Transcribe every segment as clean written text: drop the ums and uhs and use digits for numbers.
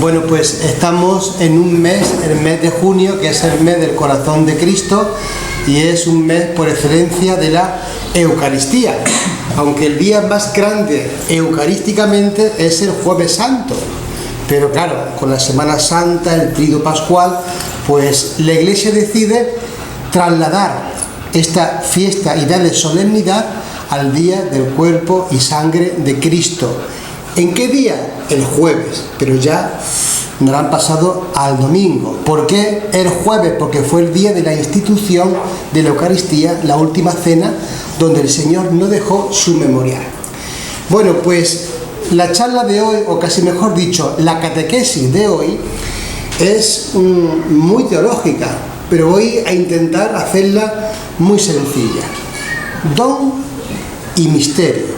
Bueno, pues estamos en un mes, el mes de junio, que es el mes del corazón de Cristo, y es un mes por excelencia de la Eucaristía, aunque el día más grande eucarísticamente es el Jueves Santo. Pero claro, con la Semana Santa, el Tríodo Pascual, pues la Iglesia decide trasladar esta fiesta y darle solemnidad al día del cuerpo y sangre de Cristo. ¿En qué día? El jueves, pero ya nos han pasado al domingo. ¿Por qué el jueves? Porque fue el día de la institución de la Eucaristía, la última cena, donde el Señor nos dejó su memorial. Bueno, pues la charla de hoy, o casi mejor dicho, la catequesis de hoy, es muy teológica, pero voy a intentar hacerla muy sencilla. Don y misterio.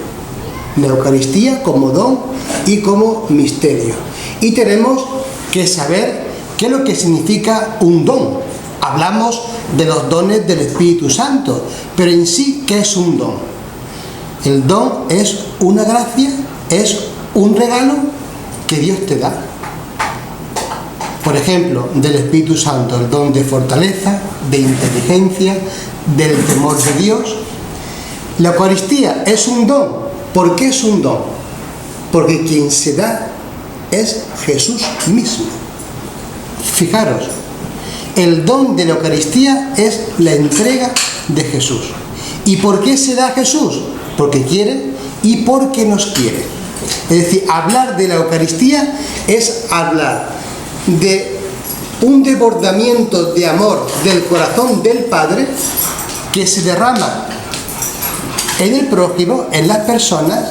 La Eucaristía como don y como misterio. Y tenemos que saber qué es lo que significa un don. Hablamos de los dones del Espíritu Santo, pero en sí, ¿qué es un don? El don es una gracia, es un regalo que Dios te da. Por ejemplo, del Espíritu Santo, el don de fortaleza, de inteligencia, del temor de Dios. La Eucaristía es un don. ¿Por qué es un don? Porque quien se da es Jesús mismo. Fijaros, el don de la Eucaristía es la entrega de Jesús. ¿Y por qué se da Jesús? Porque quiere y porque nos quiere. Es decir, hablar de la Eucaristía es hablar de un desbordamiento de amor del corazón del Padre que se derrama en el prójimo, en las personas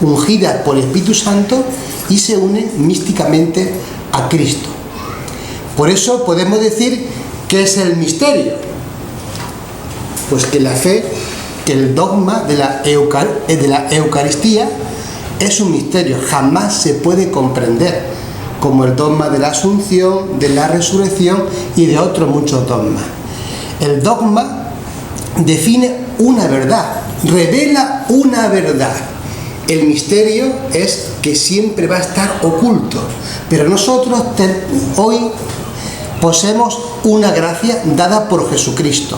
ungidas por el Espíritu Santo y se unen místicamente a Cristo. Por eso podemos decir que es el misterio. Pues que la fe, que el dogma de la Eucaristía es un misterio, jamás se puede comprender, como el dogma de la Asunción, de la Resurrección y de otros muchos dogmas. El dogma define una verdad, revela una verdad. El misterio es que siempre va a estar oculto, pero nosotros hoy poseemos una gracia dada por Jesucristo,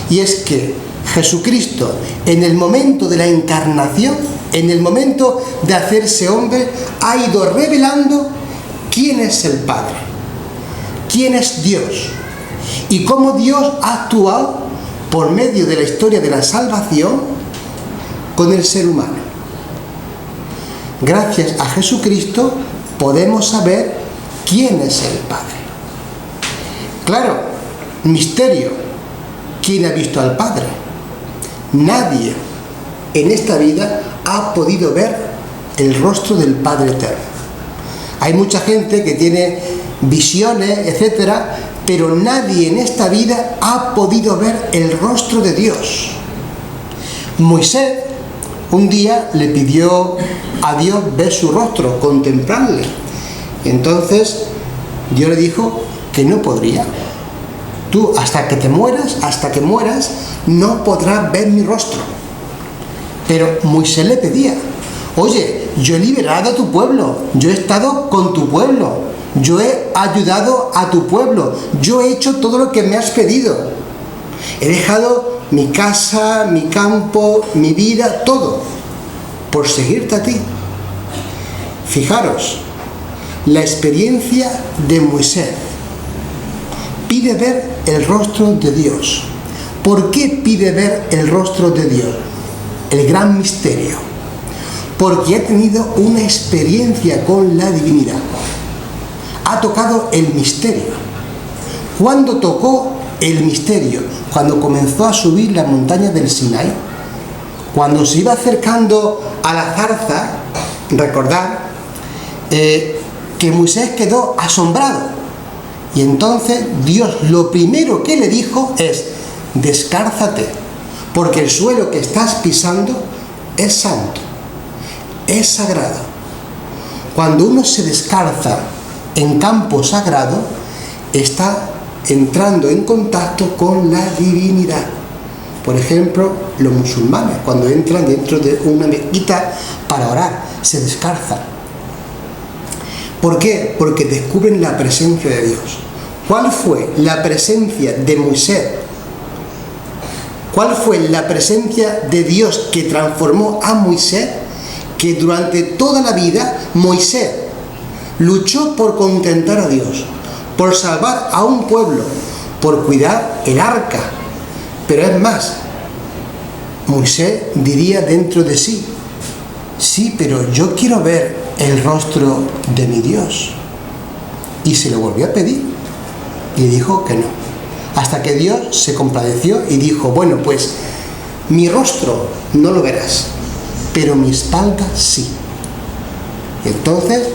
y es que Jesucristo, en el momento de la encarnación, en el momento de hacerse hombre, ha ido revelando quién es el Padre, quién es Dios, y cómo Dios ha actuado por medio de la historia de la salvación con el ser humano. Gracias a Jesucristo podemos saber quién es el Padre. Claro, misterio. ¿Quién ha visto al Padre? Nadie en esta vida ha podido ver el rostro del Padre eterno. Hay mucha gente que tiene visiones, etcétera, pero nadie en esta vida ha podido ver el rostro de Dios. Moisés un día le pidió a Dios ver su rostro, contemplarle. Entonces Dios le dijo que no podría. Tú hasta que mueras, no podrás ver mi rostro. Pero Moisés le pedía: oye, yo he liberado a tu pueblo, yo he estado con tu pueblo, yo he ayudado a tu pueblo, yo he hecho todo lo que me has pedido. He dejado mi casa, mi campo, mi vida, todo, por seguirte a ti. Fijaros, la experiencia de Moisés. Pide ver el rostro de Dios. ¿Por qué pide ver el rostro de Dios? El gran misterio. Porque ha tenido una experiencia con la divinidad. Ha tocado el misterio. ¿Cuándo tocó el misterio? Cuando comenzó a subir la montaña del Sinaí. Cuando se iba acercando a la zarza, recordad que Moisés quedó asombrado. Y entonces Dios lo primero que le dijo es: descálzate, porque el suelo que estás pisando es santo, es sagrado. Cuando uno se descalza en campo sagrado, está entrando en contacto con la divinidad. Por ejemplo, los musulmanes, cuando entran dentro de una mezquita para orar, se descalzan. ¿Por qué? Porque descubren la presencia de Dios. ¿Cuál fue la presencia de Moisés? ¿Cuál fue la presencia de Dios que transformó a Moisés? Que durante toda la vida Moisés luchó por contentar a Dios, por salvar a un pueblo, por cuidar el arca. Pero es más, Moisés diría dentro de sí, sí, pero yo quiero ver el rostro de mi Dios. Y se lo volvió a pedir y dijo que no. Hasta que Dios se compadeció y dijo, bueno, pues mi rostro no lo verás, pero mi espalda sí. Entonces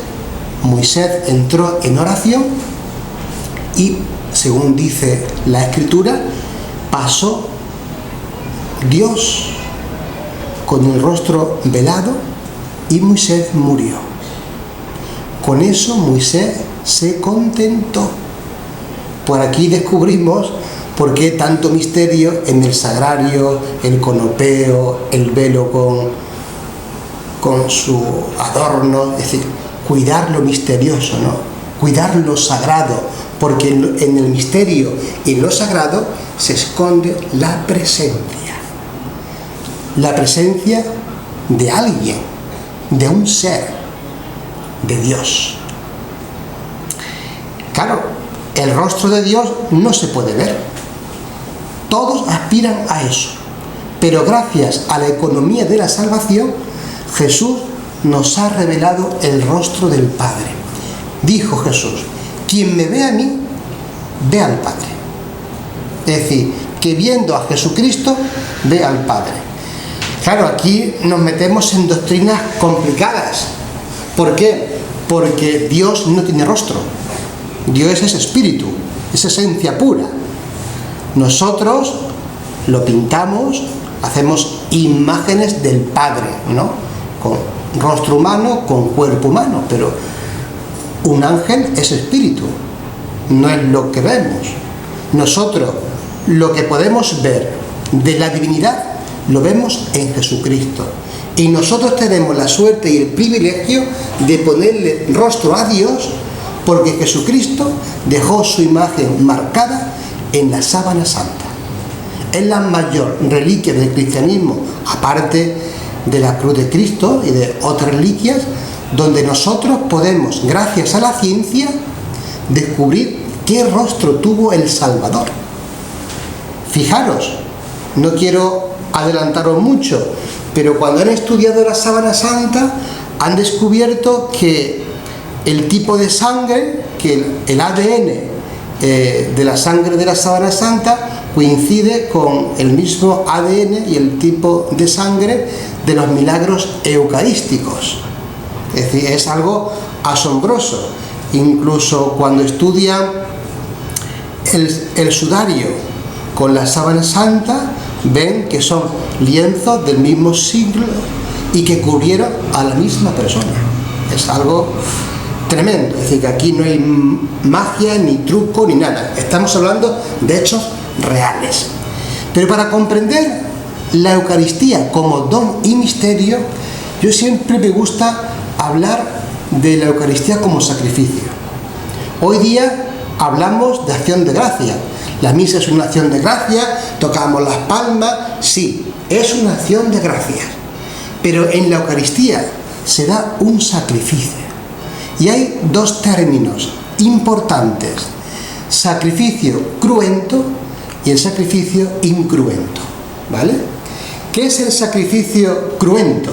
Moisés entró en oración y, según dice la Escritura, pasó Dios con el rostro velado y Moisés murió. Con eso Moisés se contentó. Por aquí descubrimos por qué tanto misterio en el sagrario, el conopeo, el velo con su adorno, es decir, cuidar lo misterioso, ¿no? Cuidar lo sagrado, porque en el misterio y en lo sagrado se esconde la presencia de alguien, de un ser, de Dios. Claro, el rostro de Dios no se puede ver. Todos aspiran a eso, pero gracias a la economía de la salvación, Jesús nos ha revelado el rostro del Padre. Dijo Jesús, quien me ve a mí, ve al Padre. Es decir, que viendo a Jesucristo, ve al Padre. Claro, aquí nos metemos en doctrinas complicadas. ¿Por qué? Porque Dios no tiene rostro. Dios es espíritu, es esencia pura. Nosotros lo pintamos, hacemos imágenes del Padre, ¿no? Con rostro humano, con cuerpo humano, pero un ángel es espíritu, no es lo que vemos. Nosotros lo que podemos ver de la divinidad lo vemos en Jesucristo. Y nosotros tenemos la suerte y el privilegio de ponerle rostro a Dios, porque Jesucristo dejó su imagen marcada en la sábana santa. Es la mayor reliquia del cristianismo, aparte de la cruz de Cristo y de otras reliquias, donde nosotros podemos, gracias a la ciencia, descubrir qué rostro tuvo el Salvador. Fijaros, no quiero adelantaros mucho, pero cuando han estudiado la sábana santa, han descubierto que el tipo de sangre, que el ADN de la sangre de la sábana santa coincide con el mismo ADN y el tipo de sangre de los milagros eucarísticos. Es decir, es algo asombroso. Incluso cuando estudian el sudario con la sábana santa, ven que son lienzos del mismo siglo y que cubrieron a la misma persona. Es algo tremendo. Es decir, que aquí no hay magia, ni truco, ni nada. Estamos hablando de hechos reales. Pero para comprender la Eucaristía como don y misterio, yo siempre me gusta hablar de la Eucaristía como sacrificio. Hoy día hablamos de acción de gracia. La misa es una acción de gracia, tocamos las palmas, sí, es una acción de gracias. Pero en la Eucaristía se da un sacrificio. Y hay dos términos importantes: sacrificio cruento y el sacrificio incruento, ¿vale? ¿Qué es el sacrificio cruento?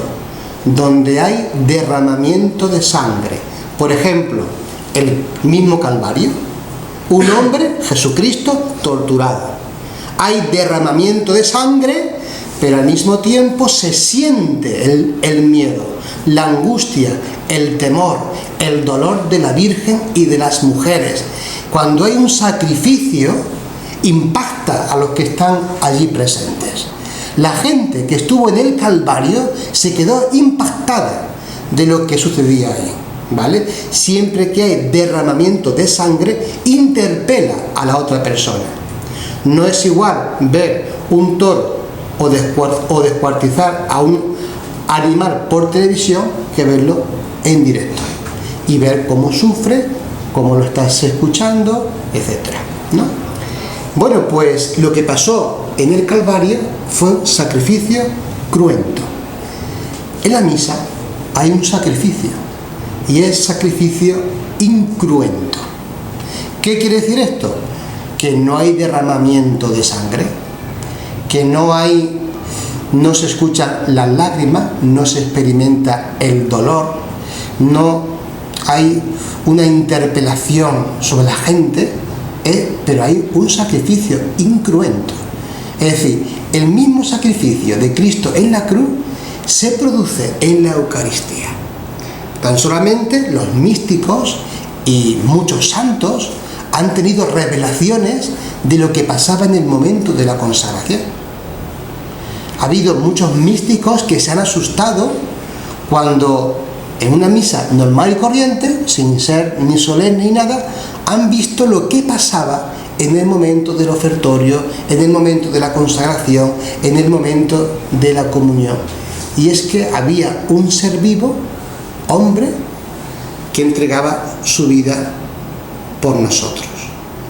Donde hay derramamiento de sangre. Por ejemplo, el mismo Calvario, un hombre, Jesucristo, torturado. Hay derramamiento de sangre, pero al mismo tiempo se siente el miedo, la angustia, el temor, el dolor de la Virgen y de las mujeres. Cuando hay un sacrificio, impacta a los que están allí presentes. La gente que estuvo en el Calvario se quedó impactada de lo que sucedía ahí, ¿vale? Siempre que hay derramamiento de sangre, interpela a la otra persona. No es igual ver un toro o descuartizar a un animal por televisión que verlo en directo. y ver cómo sufre, cómo lo estás escuchando, etc., ¿no? Bueno, pues lo que pasó en el Calvario fue un sacrificio cruento. En la misa hay un sacrificio, y es sacrificio incruento. ¿Qué quiere decir esto? Que no hay derramamiento de sangre, que no se escuchan las lágrimas, no se experimenta el dolor, no hay una interpelación sobre la gente, pero hay un sacrificio incruento. Es decir, el mismo sacrificio de Cristo en la cruz se produce en la Eucaristía. Tan solamente los místicos y muchos santos han tenido revelaciones de lo que pasaba en el momento de la consagración. Ha habido muchos místicos que se han asustado cuando en una misa normal y corriente, sin ser ni solemne ni nada, han visto lo que pasaba en el momento del ofertorio, en el momento de la consagración, en el momento de la comunión. Y es que había un ser vivo, hombre, que entregaba su vida por nosotros,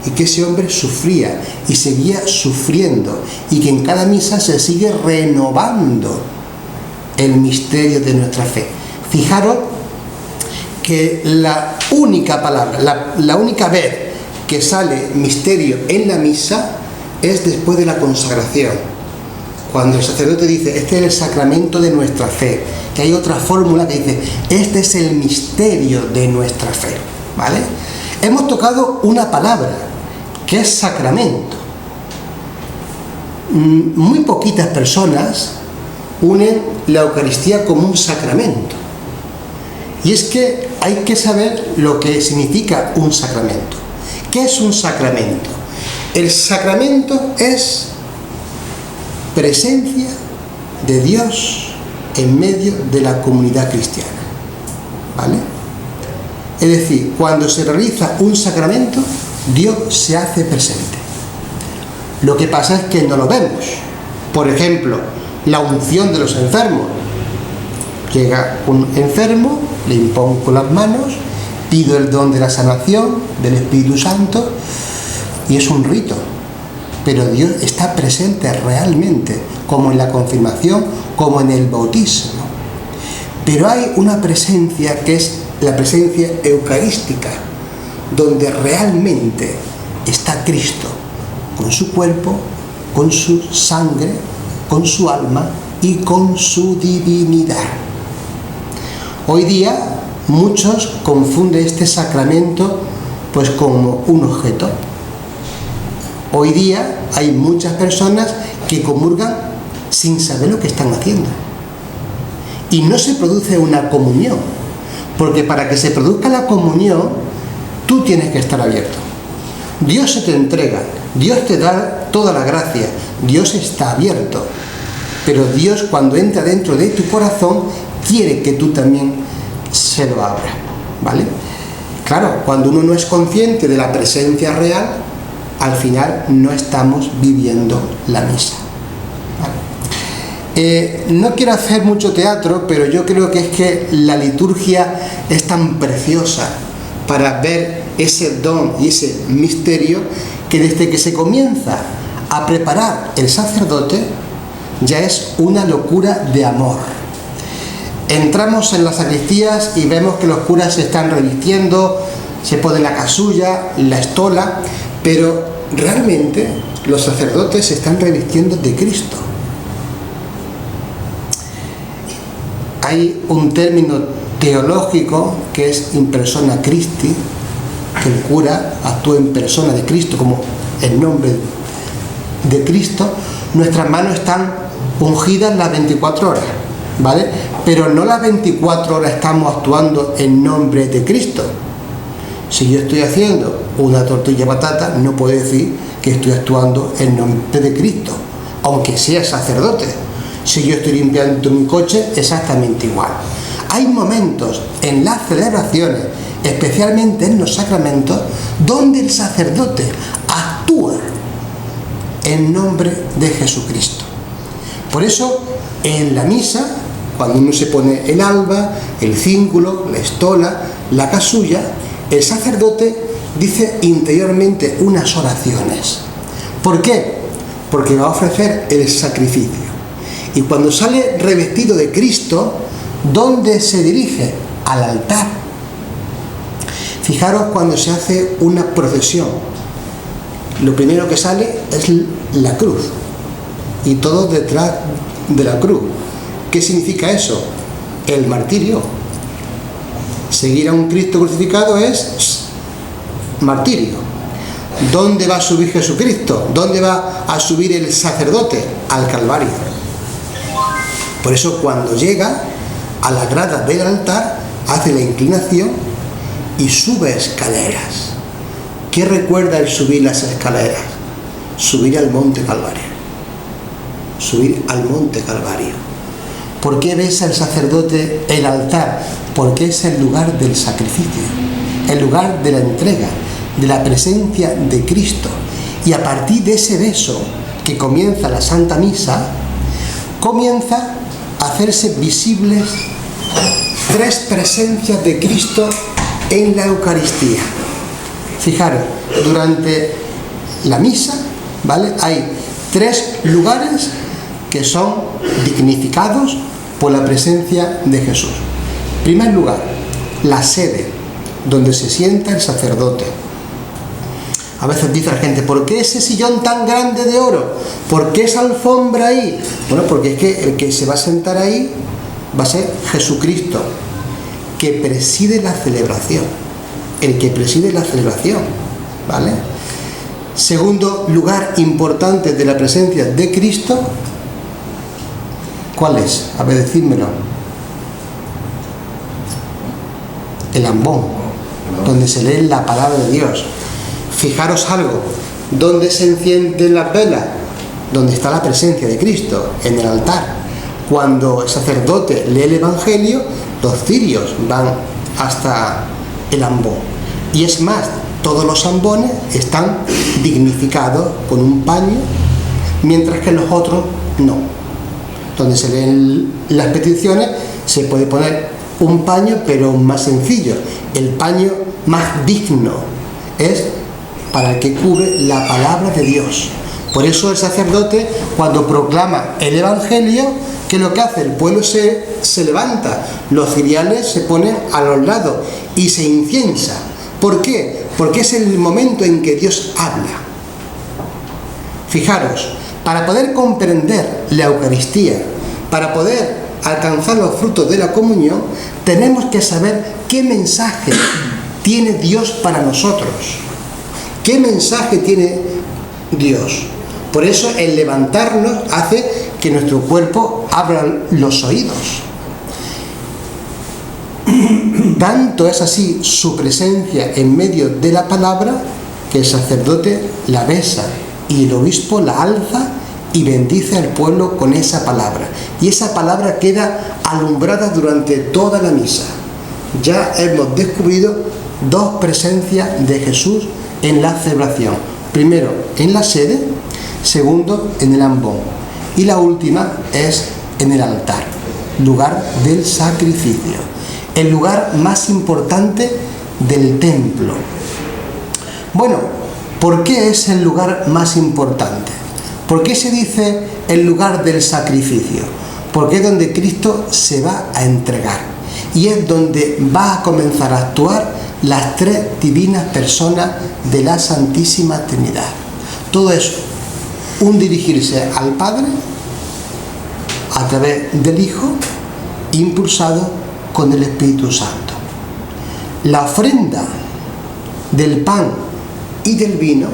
y que ese hombre sufría y seguía sufriendo, y que en cada misa se sigue renovando el misterio de nuestra fe. Fijaros que la única palabra, la única vez que sale misterio en la misa es después de la consagración, cuando el sacerdote dice: este es el sacramento de nuestra fe, que hay otra fórmula que dice: este es el misterio de nuestra fe, ¿vale? Hemos tocado una palabra, que es sacramento. Muy poquitas personas unen la Eucaristía como un sacramento. Y es que hay que saber lo que significa un sacramento. ¿Qué es un sacramento? El sacramento es presencia de Dios en medio de la comunidad cristiana, ¿vale? Es decir, cuando se realiza un sacramento, Dios se hace presente. Lo que pasa es que no lo vemos. Por ejemplo, la unción de los enfermos. Llega un enfermo, le impongo las manos, pido el don de la sanación del Espíritu Santo, y es un rito. Pero Dios está presente realmente, como en la confirmación, como en el bautismo. Pero hay una presencia que es la presencia eucarística, donde realmente está Cristo, con su cuerpo, con su sangre, con su alma y con su divinidad. Hoy día muchos confunden este sacramento pues como un objeto. Hoy día hay muchas personas que comulgan sin saber lo que están haciendo. Y no se produce una comunión, porque para que se produzca la comunión, tú tienes que estar abierto. Dios se te entrega, Dios te da toda la gracia, Dios está abierto. Pero Dios, cuando entra dentro de tu corazón, quiere que tú también se lo abras, ¿vale? Claro, cuando uno no es consciente de la presencia real, al final no estamos viviendo la misa, ¿vale? No quiero hacer mucho teatro, pero yo creo que es que la liturgia es tan preciosa para ver ese don y ese misterio, que desde que se comienza a preparar el sacerdote ya es una locura de amor. Entramos en las sacristías y vemos que los curas se están revistiendo, se ponen la casulla, la estola, pero realmente los sacerdotes se están revistiendo de Cristo. Hay un término teológico que es in persona Christi, que el cura actúa en persona de Cristo, como el nombre de Cristo. Nuestras manos están ungidas las 24 horas, ¿vale? Pero no las 24 horas estamos actuando en nombre de Cristo. Si yo estoy haciendo una tortilla de patata, no puedo decir que estoy actuando en nombre de Cristo, aunque sea sacerdote. Si yo estoy limpiando mi coche, exactamente igual. Hay momentos en las celebraciones, especialmente en los sacramentos, donde el sacerdote actúa en nombre de Jesucristo. Por eso, en la misa cuando uno se pone el alba, el cíngulo, la estola, la casulla, el sacerdote dice interiormente unas oraciones. ¿Por qué? Porque va a ofrecer el sacrificio. Y cuando sale revestido de Cristo, ¿dónde se dirige? Al altar. Fijaros cuando se hace una procesión. Lo primero que sale es la cruz. Y todo detrás de la cruz. ¿Qué significa eso? El martirio. Seguir a un Cristo crucificado es martirio. ¿Dónde va a subir Jesucristo? ¿Dónde va a subir el sacerdote? Al Calvario. Por eso cuando llega a la grada del altar, hace la inclinación y sube escaleras. ¿Qué recuerda el subir las escaleras? Subir al monte Calvario. Subir al monte Calvario. ¿Por qué besa el sacerdote el altar? Porque es el lugar del sacrificio, el lugar de la entrega, de la presencia de Cristo. Y a partir de ese beso que comienza la Santa Misa, comienza a hacerse visibles 3 presencias de Cristo en la Eucaristía. Fijaros, durante la misa, ¿vale?, hay 3 lugares que son dignificados por la presencia de Jesús. En primer lugar, la sede, donde se sienta el sacerdote. A veces dice la gente, ¿por qué ese sillón tan grande de oro? ¿Por qué esa alfombra ahí? Bueno, porque es que el que se va a sentar ahí va a ser Jesucristo, que preside la celebración. El que preside la celebración, ¿vale? Segundo lugar importante de la presencia de Cristo, ¿cuál es? A ver, decídmelo. El ambón, donde se lee la palabra de Dios. Fijaros algo, ¿dónde se encienden las velas? Donde está la presencia de Cristo, en el altar. Cuando el sacerdote lee el Evangelio, los cirios van hasta el ambón. Y es más, todos los ambones están dignificados con un paño, mientras que los otros no. Donde se leen las peticiones se puede poner un paño, pero más sencillo. El paño más digno es para el que cubre la palabra de Dios. Por eso el sacerdote, cuando proclama el Evangelio, ¿qué es lo que hace? El pueblo se levanta, los ciriales se ponen a los lados y se inciensa. ¿Por qué? Porque es el momento en que Dios habla. Fijaros, para poder comprender la Eucaristía, para poder alcanzar los frutos de la comunión, tenemos que saber qué mensaje tiene Dios para nosotros. ¿Qué mensaje tiene Dios? Por eso el levantarnos hace que nuestro cuerpo abra los oídos. Tanto es así su presencia en medio de la palabra que el sacerdote la besa y el obispo la alza y bendice al pueblo con esa palabra. Y esa palabra queda alumbrada durante toda la misa. Ya hemos descubierto 2 presencias de Jesús en la celebración. Primero, en la sede. Segundo, en el ambón. Y la última es en el altar, lugar del sacrificio. El lugar más importante del templo. Bueno, ¿por qué es el lugar más importante? ¿Por qué se dice el lugar del sacrificio? Porque es donde Cristo se va a entregar. Y es donde va a comenzar a actuar las 3 divinas personas de la Santísima Trinidad. Todo eso, un dirigirse al Padre a través del Hijo, impulsado con el Espíritu Santo. La ofrenda del pan y del vino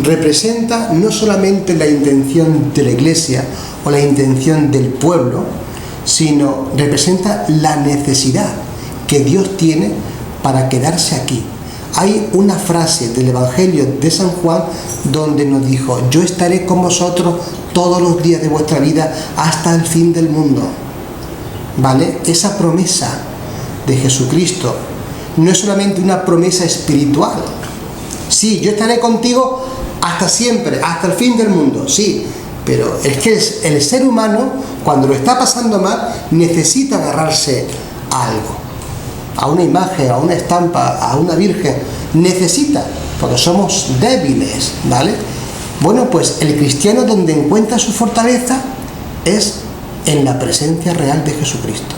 representa no solamente la intención de la Iglesia o la intención del pueblo, sino representa la necesidad que Dios tiene para quedarse aquí. Hay una frase del Evangelio de San Juan donde nos dijo: yo estaré con vosotros todos los días de vuestra vida hasta el fin del mundo. ¿Vale? Esa promesa de Jesucristo no es solamente una promesa espiritual. Sí, yo estaré contigo hasta siempre, hasta el fin del mundo, sí, Pero es que el ser humano, cuando lo está pasando mal, necesita agarrarse a algo, a una imagen, a una estampa, a una virgen. Necesita, porque somos débiles, ¿vale? Bueno, pues el cristiano donde encuentra su fortaleza es en la presencia real de Jesucristo.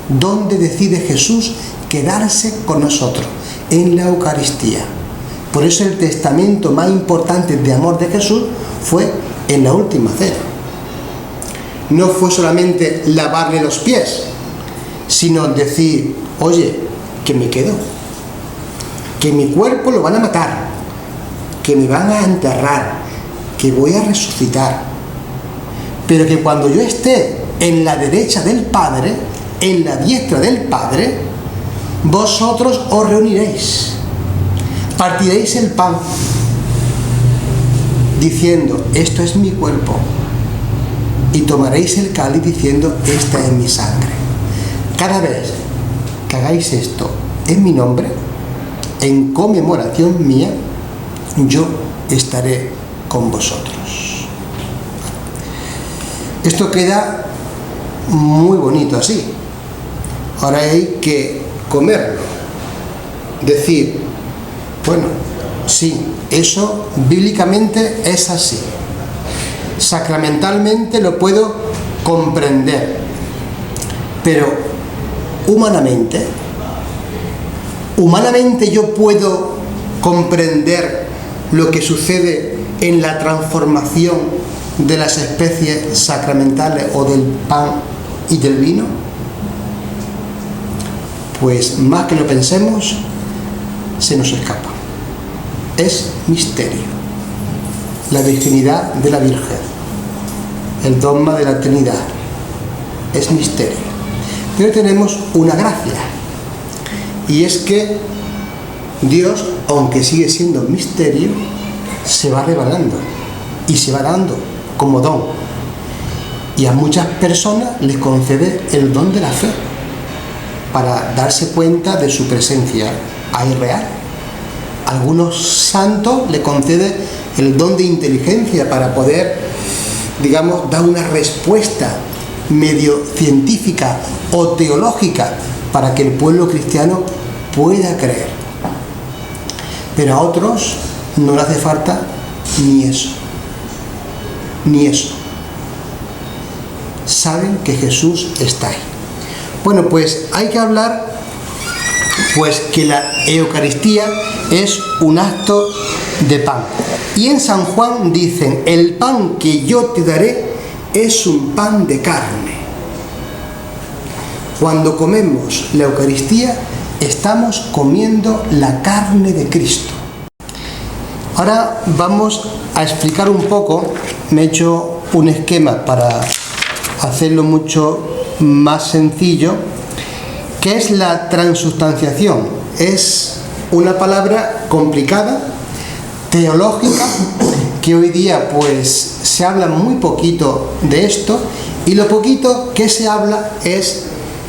Donde decide Jesús quedarse con nosotros, en la Eucaristía. Por eso el testamento más importante de amor de Jesús fue en la última cena. No fue solamente lavarle los pies, sino decir, oye, que me quedo, que mi cuerpo lo van a matar, que me van a enterrar, que voy a resucitar, pero que cuando yo esté en la derecha del Padre, en la diestra del Padre, vosotros os reuniréis, partiréis el pan, diciendo, esto es mi cuerpo, y tomaréis el cáliz diciendo, esta es mi sangre. Cada vez que hagáis esto en mi nombre, en conmemoración mía, yo estaré con vosotros. Esto queda muy bonito así. Ahora hay que comerlo. Decir, bueno, sí, eso bíblicamente es así. Sacramentalmente lo puedo comprender. Pero humanamente yo puedo comprender lo que sucede en la transformación de las especies sacramentales o del pan y del vino. Pues más que lo pensemos, se nos escapa. Es misterio. La virginidad de la Virgen, el dogma de la Trinidad, es misterio. Pero tenemos una gracia, y es que Dios, aunque sigue siendo misterio, se va revelando y se va dando como don, y a muchas personas les concede el don de la fe para darse cuenta de su presencia ahí real. A algunos santos le concede el don de inteligencia para poder, digamos, dar una respuesta medio científica o teológica para que el pueblo cristiano pueda creer. Pero a otros no le hace falta ni eso, ni eso. Saben que Jesús está ahí. Bueno, pues hay que hablar, pues que la Eucaristía es un acto de pan. Y en San Juan dicen, el pan que yo te daré es un pan de carne. Cuando comemos la Eucaristía, estamos comiendo la carne de Cristo. Ahora vamos a explicar un poco, me he hecho un esquema para hacerlo mucho más sencillo, que es la transubstanciación. Es una palabra complicada, teológica, que hoy día pues se habla muy poquito de esto, y lo poquito que se habla es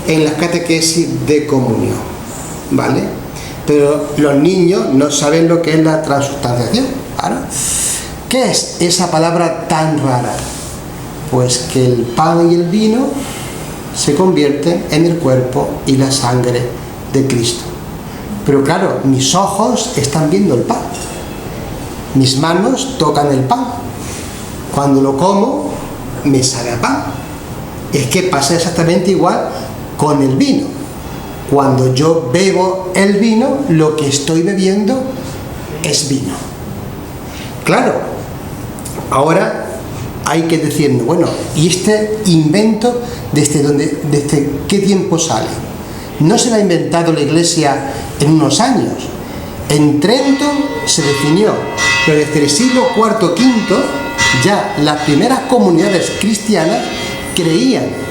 en las catequesis de comunión, ¿vale? Pero los niños no saben lo que es la transubstanciación. ¿Ahora? ¿Qué es esa palabra tan rara? Pues que el pan y el vino se convierten en el cuerpo y la sangre de Cristo. Pero claro, mis ojos están viendo el pan, mis manos tocan el pan, cuando lo como me sabe a pan. Es que pasa exactamente igual con el vino. Cuando yo bebo el vino, lo que estoy bebiendo es vino. Claro, ahora hay que decirnos, bueno, ¿y este invento desde qué tiempo sale? No se lo ha inventado la Iglesia en unos años. En Trento se definió, pero desde el siglo IV o V ya las primeras comunidades cristianas creían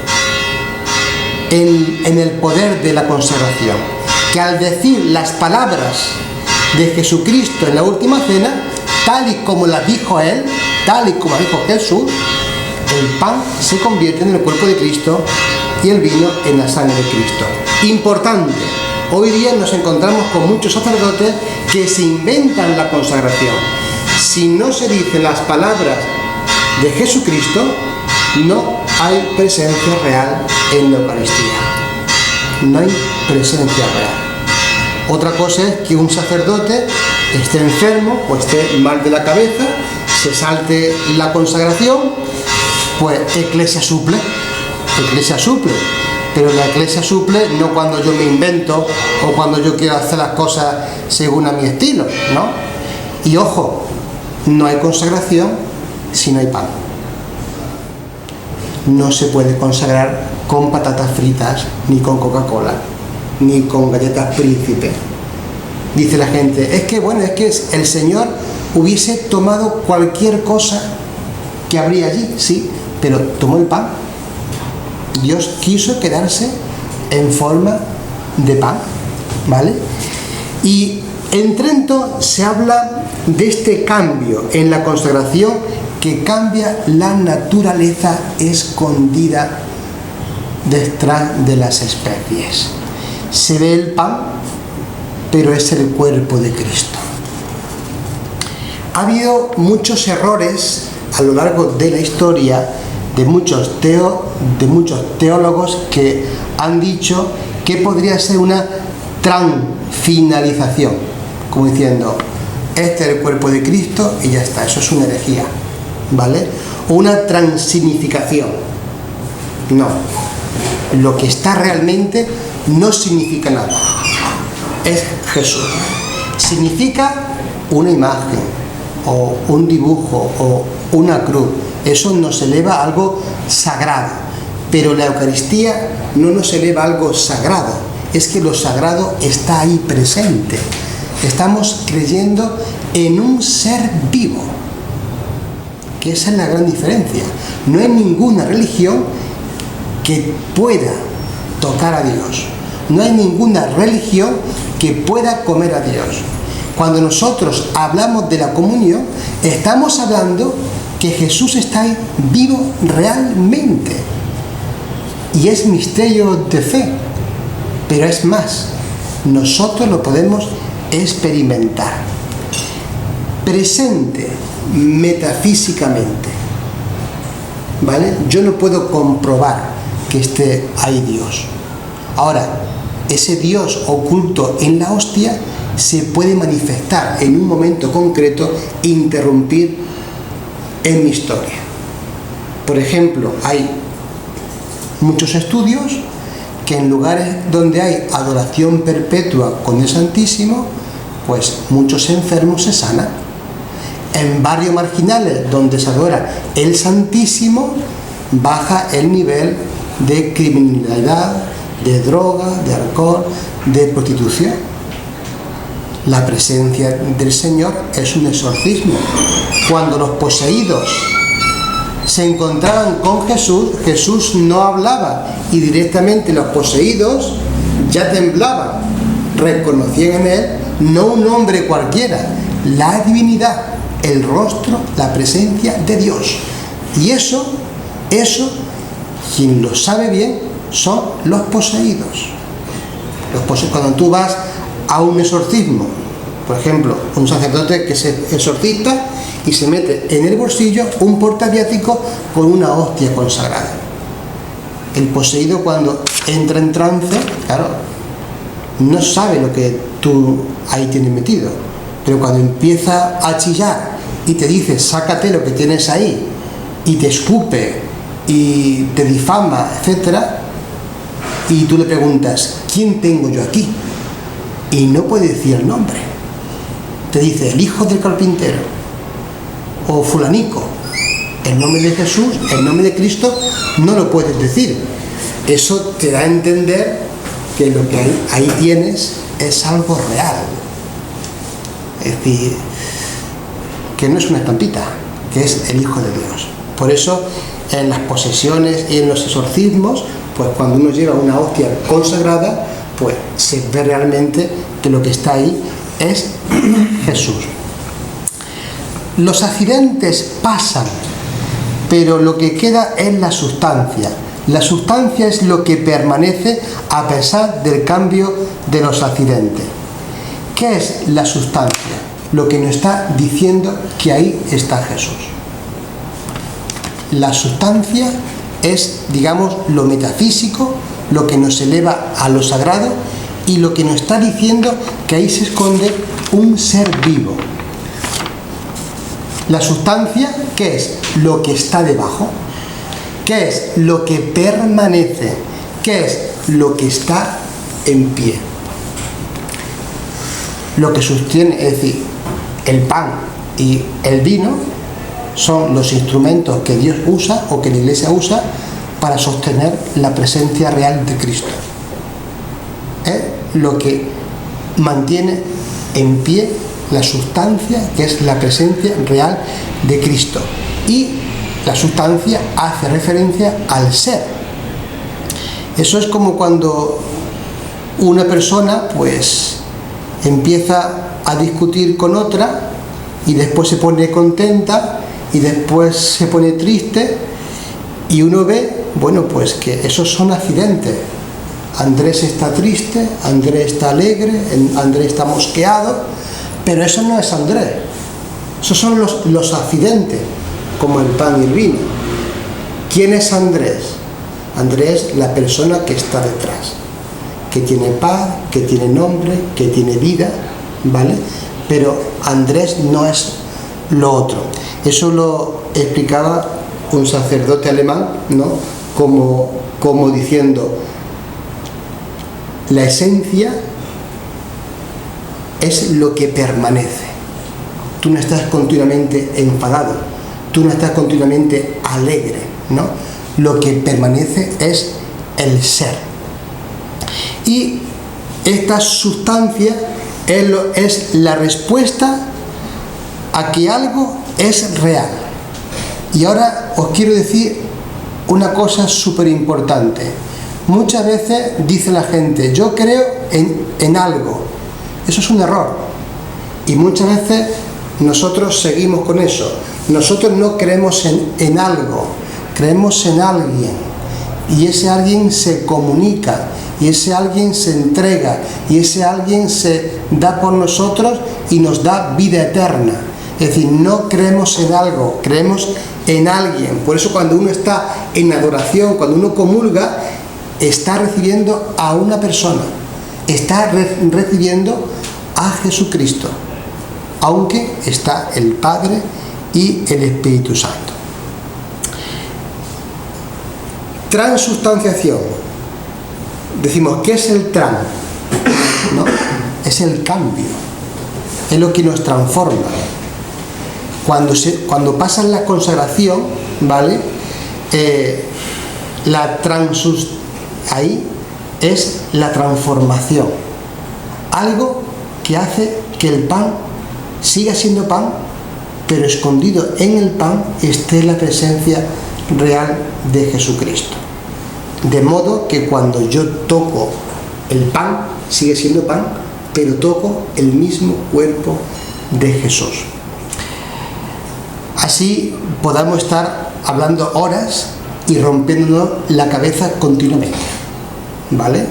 en el poder de la consagración, que al decir las palabras de Jesucristo en la última cena, tal y como las dijo él, tal y como dijo Jesús, el pan se convierte en el cuerpo de Cristo y el vino en la sangre de Cristo. Importante, hoy día nos encontramos con muchos sacerdotes que se inventan la consagración. Si no se dicen las palabras de Jesucristo, no hay presencia real en la Eucaristía. No hay presencia real. Otra cosa es que un sacerdote esté enfermo o esté mal de la cabeza, se salte la consagración, pues Eclesia suple. Eclesia suple. Pero la Eclesia suple no cuando yo me invento o cuando yo quiero hacer las cosas según a mi estilo, ¿no? Y ojo, no hay consagración si no hay pan. No se puede consagrar con patatas fritas, ni con Coca-Cola, ni con galletas Príncipe. Dice la gente, es que el Señor hubiese tomado cualquier cosa que habría allí, sí, pero tomó el pan. Dios quiso quedarse en forma de pan, ¿vale? Y en Trento se habla de este cambio en la consagración que cambia la naturaleza escondida detrás de las especies. Se ve el pan, pero es el cuerpo de Cristo. Ha habido muchos errores a lo largo de la historia de muchos teólogos que han dicho que podría ser una transfinalización, como diciendo, este es el cuerpo de Cristo y ya está, eso es una herejía, ¿vale? O una transignificación. No, lo que está realmente no significa nada, es Jesús. Significa una imagen, o un dibujo, o una cruz. Eso nos eleva a algo sagrado, pero la Eucaristía no nos eleva a algo sagrado, es que lo sagrado está ahí presente. Estamos creyendo en un ser vivo, que esa es la gran diferencia. No hay ninguna religión que pueda tocar a Dios, no hay ninguna religión que pueda comer a Dios. Cuando nosotros hablamos de la comunión, estamos hablando que Jesús está ahí vivo realmente. Y es misterio de fe. Pero es más, nosotros lo podemos experimentar. Presente metafísicamente. ¿Vale? Yo no puedo comprobar que esté ahí Dios. Ahora, ese Dios oculto en la hostia se puede manifestar en un momento concreto, interrumpir en mi historia. Por ejemplo, hay muchos estudios que en lugares donde hay adoración perpetua con el Santísimo, pues muchos enfermos se sanan. En barrios marginales donde se adora el Santísimo, baja el nivel de criminalidad, de droga, de alcohol, de prostitución. La presencia del Señor es un exorcismo. Cuando los poseídos se encontraban con Jesús, Jesús no hablaba y directamente los poseídos ya temblaban. Reconocían en él no un hombre cualquiera, la divinidad, el rostro, la presencia de Dios. Y eso, quien lo sabe bien, son los poseídos. Cuando tú vas a un exorcismo, por ejemplo, un sacerdote que es exorcista y se mete en el bolsillo un portaviático con una hostia consagrada. El poseído, cuando entra en trance, claro, no sabe lo que tú ahí tienes metido, pero cuando empieza a chillar y te dice sácate lo que tienes ahí, y te escupe y te difama, etcétera, y tú le preguntas ¿quién tengo yo aquí? Y no puede decir el nombre. Te dice el hijo del carpintero o fulanico. El nombre de Jesús, el nombre de Cristo, no lo puedes decir. Eso te da a entender que lo que ahí tienes es algo real. Es decir, que no es una estampita, que es el Hijo de Dios. Por eso, en las posesiones y en los exorcismos, pues cuando uno lleva una hostia consagrada, pues se ve realmente que lo que está ahí es Jesús. Los accidentes pasan, pero lo que queda es la sustancia. La sustancia es lo que permanece a pesar del cambio de los accidentes. ¿Qué es la sustancia? Lo que nos está diciendo que ahí está Jesús. La sustancia es, digamos, lo metafísico, lo que nos eleva a lo sagrado y lo que nos está diciendo que ahí se esconde un ser vivo. La sustancia, ¿qué es? Lo que está debajo. ¿Qué es? Lo que permanece. ¿Qué es? Lo que está en pie. Lo que sostiene, es decir, el pan y el vino son los instrumentos que Dios usa o que la Iglesia usa para sostener la presencia real de Cristo. Es lo que mantiene en pie la sustancia, que es la presencia real de Cristo. Y la sustancia hace referencia al ser. Eso es como cuando una persona pues empieza a discutir con otra y después se pone contenta y después se pone triste y uno ve, bueno, pues que esos son accidentes. Andrés está triste, Andrés está alegre, Andrés está mosqueado, pero eso no es Andrés. Esos son los accidentes, como el pan y el vino. ¿Quién es Andrés? Andrés, la persona que está detrás, que tiene paz, que tiene nombre, que tiene vida, ¿vale? Pero Andrés no es lo otro. Eso lo explicaba un sacerdote alemán, ¿no? Como diciendo, la esencia es lo que permanece. Tú no estás continuamente enfadado, tú no estás continuamente alegre, ¿no? Lo que permanece es el ser. Y esta sustancia es la respuesta a que algo es real. Y ahora os quiero decir una cosa súper importante. Muchas veces dice la gente, yo creo en algo. Eso es un error. Y muchas veces nosotros seguimos con eso. Nosotros no creemos en algo, creemos en alguien. Y ese alguien se comunica, y ese alguien se entrega, y ese alguien se da por nosotros y nos da vida eterna. Es decir, no creemos en algo, creemos en alguien. Por eso cuando uno está en adoración, cuando uno comulga, está recibiendo a una persona, está recibiendo a Jesucristo, aunque está el Padre y el Espíritu Santo. Transustanciación. Decimos, ¿qué es el trans? ¿No? Es el cambio, es lo que nos transforma. Cuando pasa la consagración, ¿vale? Ahí es la transformación. Algo que hace que el pan siga siendo pan, pero escondido en el pan esté la presencia real de Jesucristo. De modo que cuando yo toco el pan, sigue siendo pan, pero toco el mismo cuerpo de Jesús. Así podamos estar hablando horas y rompiéndonos la cabeza continuamente, ¿vale?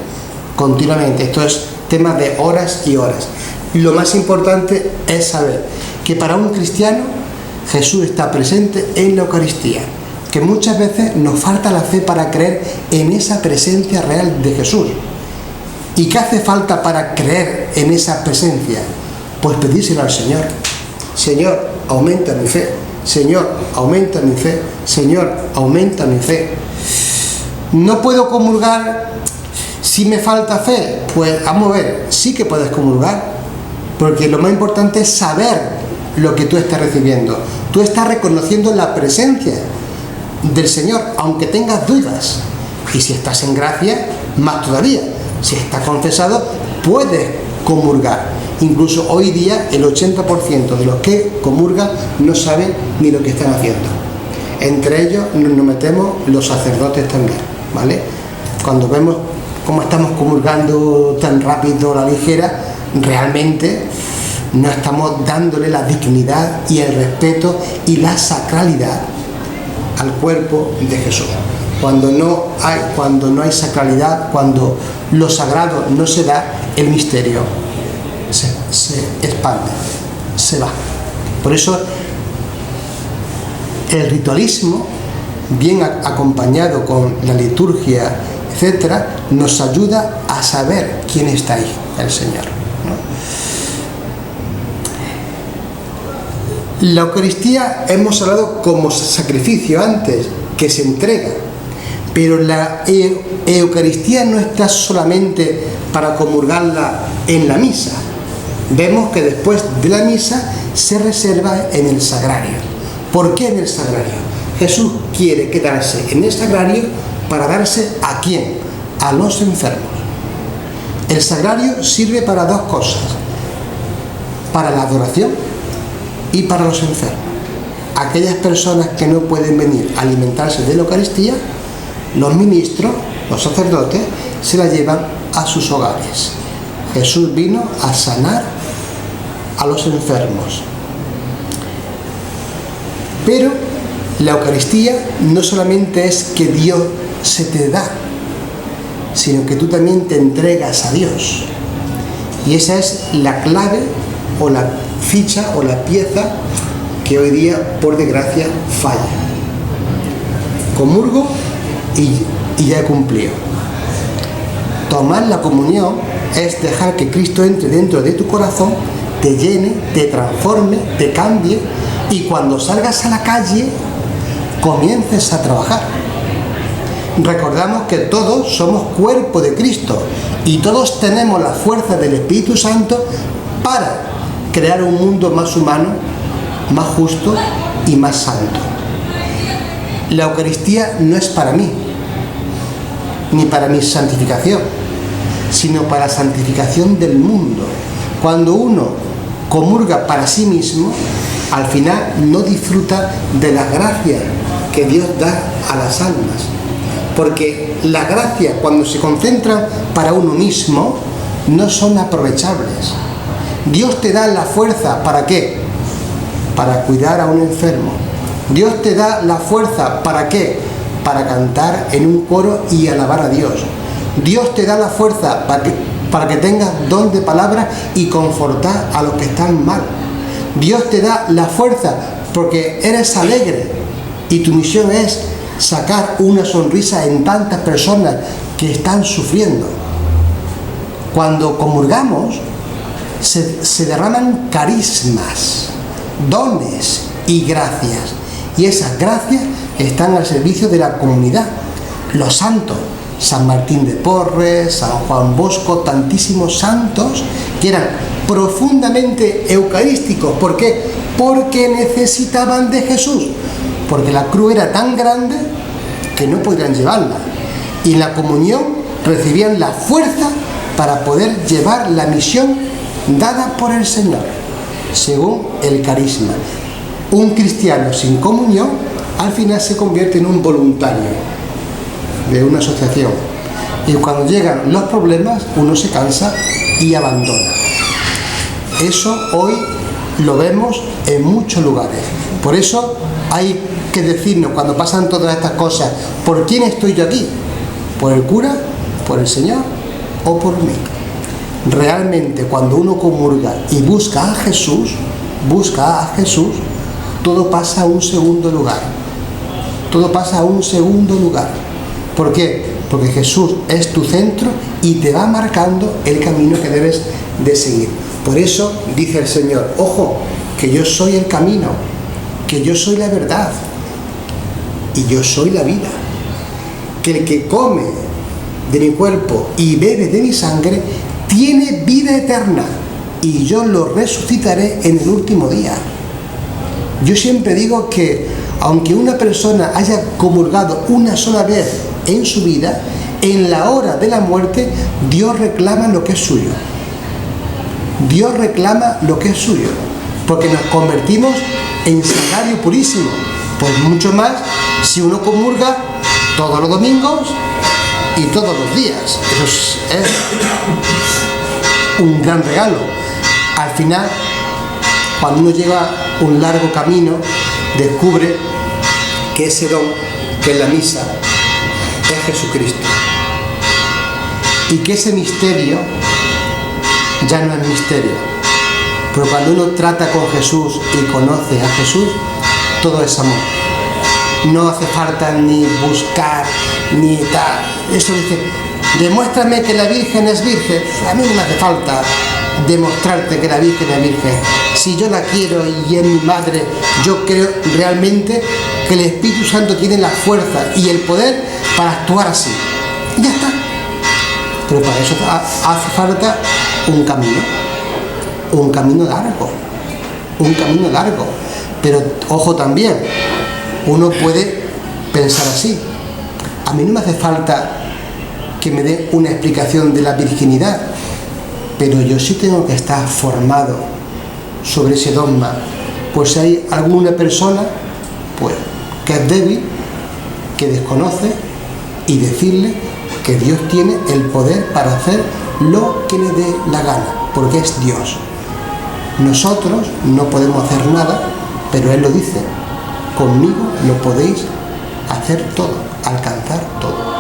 Continuamente. Esto es tema de horas y horas. Lo más importante es saber que para un cristiano Jesús está presente en la Eucaristía, que muchas veces nos falta la fe para creer en esa presencia real de Jesús. ¿Y qué hace falta para creer en esa presencia? Pues pedírselo al Señor. Señor, aumenta mi fe. Señor, aumenta mi fe. Señor, aumenta mi fe. No puedo comulgar si me falta fe. Pues vamos a ver, sí que puedes comulgar, porque lo más importante es saber lo que tú estás recibiendo. Tú estás reconociendo la presencia del Señor, aunque tengas dudas. Y si estás en gracia, más todavía. Si estás confesado, puedes comulgar. Incluso hoy día el 80% de los que comulgan no saben ni lo que están haciendo. Entre ellos nos metemos los sacerdotes también, ¿vale? Cuando vemos cómo estamos comulgando tan rápido a la ligera, realmente no estamos dándole la dignidad y el respeto y la sacralidad al cuerpo de Jesús. Cuando no hay sacralidad, cuando lo sagrado no se da, el misterio se expande, se va. Por eso el ritualismo bien acompañado con la liturgia, etcétera, nos ayuda a saber quién está ahí, el Señor, ¿no? La Eucaristía hemos hablado como sacrificio antes, que se entrega, pero la Eucaristía no está solamente para comulgarla en la misa. Vemos que después de la misa se reserva en el sagrario. ¿Por qué en el sagrario? Jesús quiere quedarse en el sagrario para darse ¿a quién? A los enfermos. El sagrario sirve para dos cosas: para la adoración y para los enfermos. Aquellas personas que no pueden venir a alimentarse de la Eucaristía, los ministros, los sacerdotes, se la llevan a sus hogares. Jesús vino a sanar a los enfermos. Pero la Eucaristía no solamente es que Dios se te da, sino que tú también te entregas a Dios. Y esa es la clave o la ficha o la pieza que hoy día, por desgracia, falla. Comulgo y ya he cumplido. Tomar la comunión es dejar que Cristo entre dentro de tu corazón, te llene, te transforme, te cambie, y cuando salgas a la calle comiences a trabajar. Recordamos que todos somos cuerpo de Cristo y todos tenemos la fuerza del Espíritu Santo para crear un mundo más humano, más justo y más santo. La Eucaristía no es para mí, ni para mi santificación, sino para la santificación del mundo. Cuando uno comulga para sí mismo, al final no disfruta de las gracias que Dios da a las almas. Porque las gracias, cuando se concentran para uno mismo, no son aprovechables. Dios te da la fuerza, ¿para qué? Para cuidar a un enfermo. Dios te da la fuerza, ¿para qué? Para cantar en un coro y alabar a Dios. Dios te da la fuerza para que tengas don de palabra y confortar a los que están mal. Dios te da la fuerza porque eres alegre y tu misión es sacar una sonrisa en tantas personas que están sufriendo. Cuando comulgamos, se derraman carismas, dones y gracias. Y esas gracias están al servicio de la comunidad. Los santos, San Martín de Porres, San Juan Bosco, tantísimos santos que eran profundamente eucarísticos. ¿Por qué? Porque necesitaban de Jesús. Porque la cruz era tan grande que no podían llevarla. Y en la comunión recibían la fuerza para poder llevar la misión dada por el Señor, según el carisma. Un cristiano sin comunión al final se convierte en un voluntario de una asociación. Y cuando llegan los problemas, uno se cansa y abandona. Eso hoy lo vemos en muchos lugares. Por eso hay que decirnos, cuando pasan todas estas cosas, ¿por quién estoy yo aquí? ¿Por el cura? ¿Por el Señor? ¿O por mí? Realmente, cuando uno comulga y busca a Jesús, todo pasa a un segundo lugar. Todo pasa a un segundo lugar. ¿Por qué? Porque Jesús es tu centro y te va marcando el camino que debes de seguir. Por eso dice el Señor, ojo, que yo soy el camino, que yo soy la verdad y yo soy la vida. Que el que come de mi cuerpo y bebe de mi sangre tiene vida eterna y yo lo resucitaré en el último día. Yo siempre digo que aunque una persona haya comulgado una sola vez en su vida, en la hora de la muerte Dios reclama lo que es suyo. Dios reclama lo que es suyo, porque nos convertimos en sagrario purísimo. Pues mucho más si uno comulga todos los domingos y todos los días. Eso es un gran regalo. Al final, cuando uno lleva un largo camino, descubre que ese don, que es la misa, es Jesucristo. Y que ese misterio ya no es misterio. Pero cuando uno trata con Jesús y conoce a Jesús, todo es amor. no hace falta ni buscar, ni tal. Eso dice, demuéstrame que la Virgen es virgen. A mí no me hace falta demostrarte que la Virgen es virgen. Si yo la quiero y es mi madre, yo creo realmente que el Espíritu Santo tiene la fuerza y el poder para actuar así. Y ya está. Pero para eso hace falta un camino largo. Pero ojo también, uno puede pensar así. A mí no me hace falta que me dé una explicación de la virginidad, pero yo sí tengo que estar formado sobre ese dogma. Pues si hay alguna persona pues, que es débil, que desconoce, y decirle que Dios tiene el poder para hacer lo que le dé la gana, porque es Dios. Nosotros no podemos hacer nada, pero Él lo dice, conmigo lo podéis hacer todo, alcanzar todo.